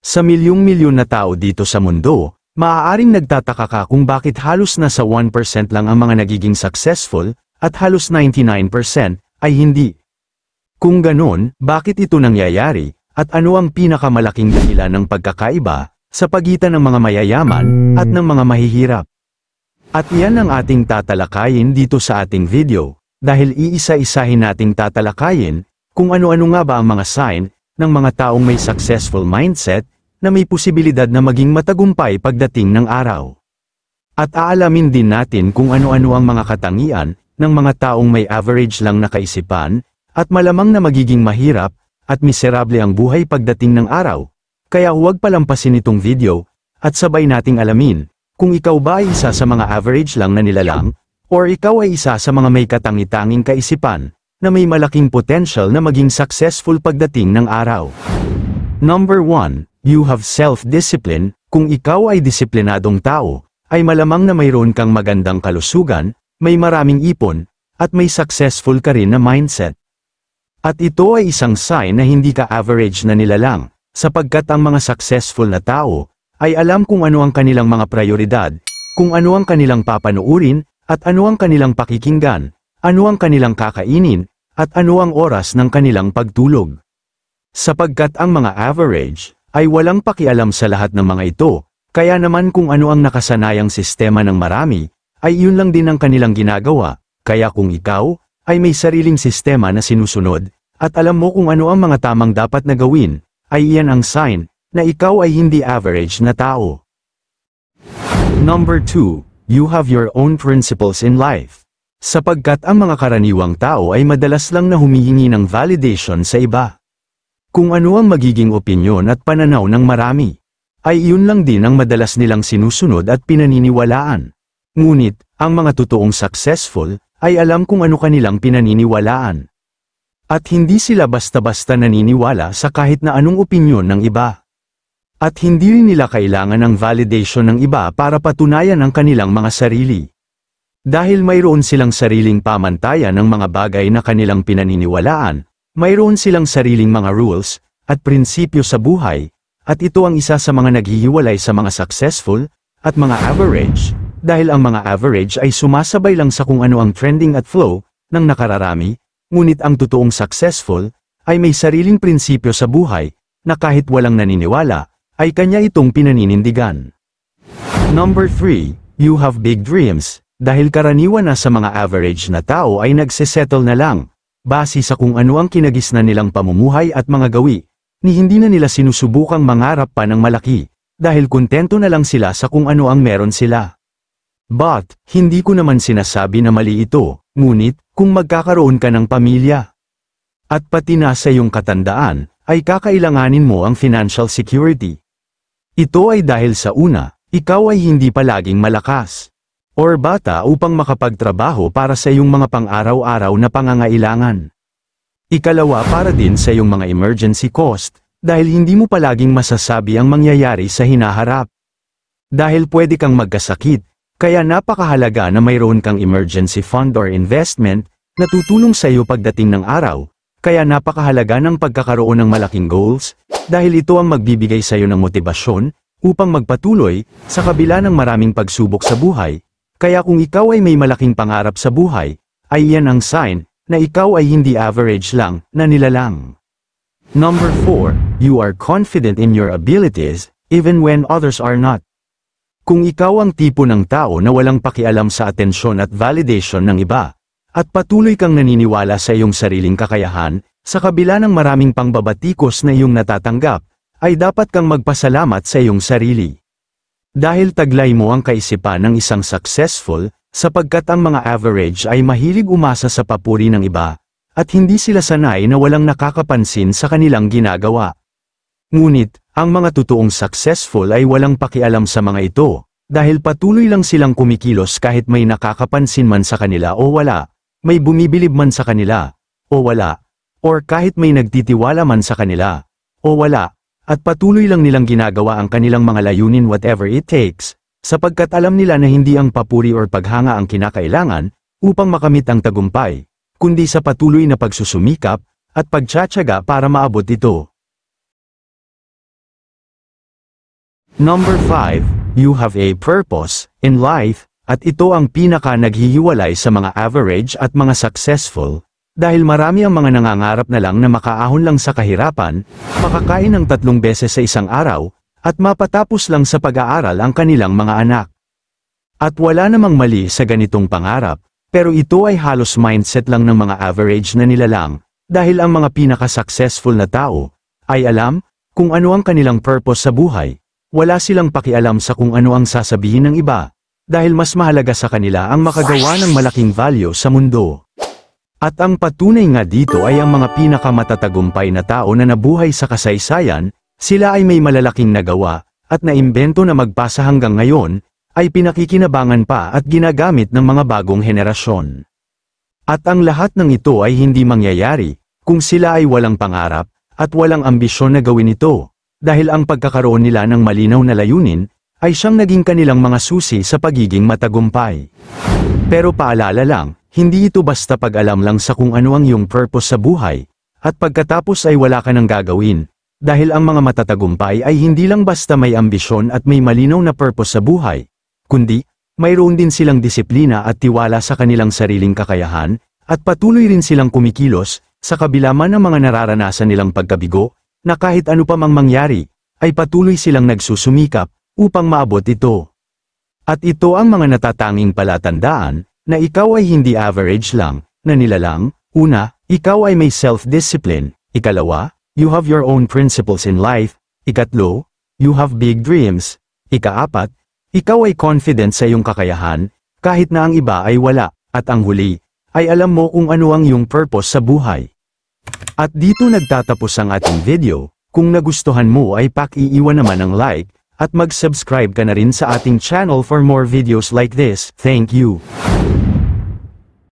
Sa milyong-milyon na tao dito sa mundo, maaaring nagtataka ka kung bakit halos nasa 1% lang ang mga nagiging successful, at halos 99% ay hindi. Kung ganon, bakit ito nangyayari, at ano ang pinakamalaking dahilan ng pagkakaiba sa pagitan ng mga mayayaman at ng mga mahihirap? At iyan ang ating tatalakayin dito sa ating video, dahil iisa-isahin nating tatalakayin kung ano-ano nga ba ang mga sign ng mga taong may successful mindset na may posibilidad na maging matagumpay pagdating ng araw. At aalamin din natin kung ano-ano ang mga katangian ng mga taong may average lang na kaisipan, at malamang na magiging mahirap at miserable ang buhay pagdating ng araw. Kaya huwag palampasin itong video, at sabay nating alamin kung ikaw ba ay isa sa mga average lang na nilalang, or ikaw ay isa sa mga may katangi-tanging kaisipan na may malaking potential na maging successful pagdating ng araw. Number 1, you have self-discipline. Kung ikaw ay disiplinadong tao, ay malamang na mayroon kang magandang kalusugan, may maraming ipon, at may successful ka rin na mindset. At ito ay isang sign na hindi ka average na nilalang, sapagkat ang mga successful na tao ay alam kung ano ang kanilang mga prioridad, kung ano ang kanilang papanuurin, at ano ang kanilang pakikinggan, ano ang kanilang kakainin, at ano ang oras ng kanilang pagtulog. Sapagkat ang mga average ay walang pakialam sa lahat ng mga ito, kaya naman kung ano ang nakasanayang sistema ng marami, ay iyon lang din ang kanilang ginagawa. Kaya kung ikaw ay may sariling sistema na sinusunod, at alam mo kung ano ang mga tamang dapat na gawin, ay iyan ang sign na ikaw ay hindi average na tao. Number 2, you have your own principles in life. Sapagkat ang mga karaniwang tao ay madalas lang na humihingi ng validation sa iba. Kung ano ang magiging opinyon at pananaw ng marami, ay iyon lang din ang madalas nilang sinusunod at pinaniniwalaan. Ngunit, ang mga totoong successful, ay alam kung ano kanilang pinaniniwalaan. At hindi sila basta-basta naniniwala sa kahit na anong opinyon ng iba. At hindi rin nila kailangan ng validation ng iba para patunayan ang kanilang mga sarili. Dahil mayroon silang sariling pamantayan ng mga bagay na kanilang pinaniniwalaan, mayroon silang sariling mga rules, at prinsipyo sa buhay, at ito ang isa sa mga naghihiwalay sa mga successful, at mga average. Dahil ang mga average ay sumasabay lang sa kung ano ang trending at flow ng nakararami, ngunit ang totoong successful ay may sariling prinsipyo sa buhay na kahit walang naniniwala, ay kanya itong pinaninindigan. Number 3, you have big dreams. Dahil karaniwan na sa mga average na tao ay nagsesettle na lang, base sa kung ano ang kinagisnan nilang pamumuhay at mga gawi, ni hindi na nila sinusubukang mangarap pa ng malaki, dahil kontento na lang sila sa kung ano ang meron sila. But, hindi ko naman sinasabi na mali ito, ngunit, kung magkakaroon ka ng pamilya, at pati na sa iyong katandaan, ay kakailanganin mo ang financial security. Ito ay dahil sa una, ikaw ay hindi palaging malakas, or bata upang makapagtrabaho para sa iyong mga pang-araw-araw na pangangailangan. Ikalawa para din sa iyong mga emergency cost, dahil hindi mo palaging masasabi ang mangyayari sa hinaharap. Dahil pwede kang magkasakit, kaya napakahalaga na mayroon kang emergency fund or investment na tutulong sa iyo pagdating ng araw, kaya napakahalaga ng pagkakaroon ng malaking goals, dahil ito ang magbibigay sa iyo ng motibasyon upang magpatuloy sa kabila ng maraming pagsubok sa buhay, kaya kung ikaw ay may malaking pangarap sa buhay, ay iyan ang sign na ikaw ay hindi average lang na nilalang. Number 4, you are confident in your abilities, even when others are not. Kung ikaw ang tipo ng tao na walang pakialam sa atensyon at validation ng iba, at patuloy kang naniniwala sa iyong sariling kakayahan, sa kabila ng maraming pangbabatikos na iyong natatanggap, ay dapat kang magpasalamat sa iyong sarili. Dahil taglay mo ang kaisipan ng isang successful, sapagkat ang mga average ay mahilig umasa sa papuri ng iba, at hindi sila sanay na walang nakakapansin sa kanilang ginagawa. Ngunit, ang mga totoong successful ay walang pakialam sa mga ito, dahil patuloy lang silang kumikilos kahit may nakakapansin man sa kanila o wala, may bumibilib man sa kanila, o wala, or kahit may nagtitiwala man sa kanila, o wala, at patuloy lang nilang ginagawa ang kanilang mga layunin whatever it takes, sapagkat alam nila na hindi ang papuri or paghanga ang kinakailangan upang makamit ang tagumpay, kundi sa patuloy na pagsusumikap at pagtsatsaga para maabot ito. Number 5, you have a purpose in life, at ito ang pinaka naghihiwalay sa mga average at mga successful, dahil marami ang mga nangangarap na lang na makaahon lang sa kahirapan, makakain ng 3 beses sa isang araw, at mapatapos lang sa pag-aaral ang kanilang mga anak. At wala namang mali sa ganitong pangarap, pero ito ay halos mindset lang ng mga average na nilalang, dahil ang mga pinaka-successful na tao, ay alam, kung ano ang kanilang purpose sa buhay, wala silang pakialam sa kung ano ang sasabihin ng iba, dahil mas mahalaga sa kanila ang makagawa ng malaking value sa mundo. At ang patunay nga dito ay ang mga pinakamatagumpay na tao na nabuhay sa kasaysayan, sila ay may malalaking nagawa, at naimbento na magpasa hanggang ngayon, ay pinakikinabangan pa at ginagamit ng mga bagong henerasyon. At ang lahat ng ito ay hindi mangyayari, kung sila ay walang pangarap, at walang ambisyon na gawin ito, dahil ang pagkakaroon nila ng malinaw na layunin, ay siyang naging kanilang mga susi sa pagiging matagumpay. Pero paalala lang, hindi ito basta pag-alam lang sa kung ano ang iyong purpose sa buhay, at pagkatapos ay wala ka nang gagawin, dahil ang mga matatagumpay ay hindi lang basta may ambisyon at may malinaw na purpose sa buhay, kundi, mayroon din silang disiplina at tiwala sa kanilang sariling kakayahan, at patuloy rin silang kumikilos, sa kabila man ng mga nararanasan nilang pagkabigo, na kahit ano pa mang mangyari, ay patuloy silang nagsusumikap, upang maabot ito. At ito ang mga natatanging palatandaan, na ikaw ay hindi average lang, na nilalang. Una, ikaw ay may self-discipline. Ikalawa, you have your own principles in life. Ikatlo, you have big dreams. Ikaapat, ikaw ay confident sa iyong kakayahan, kahit na ang iba ay wala. At ang huli, ay alam mo kung ano ang iyong purpose sa buhay. At dito nagtatapos ang ating video. Kung nagustuhan mo ay paki-iwan naman ng like, at mag-subscribe ka na rin sa ating channel for more videos like this. Thank you.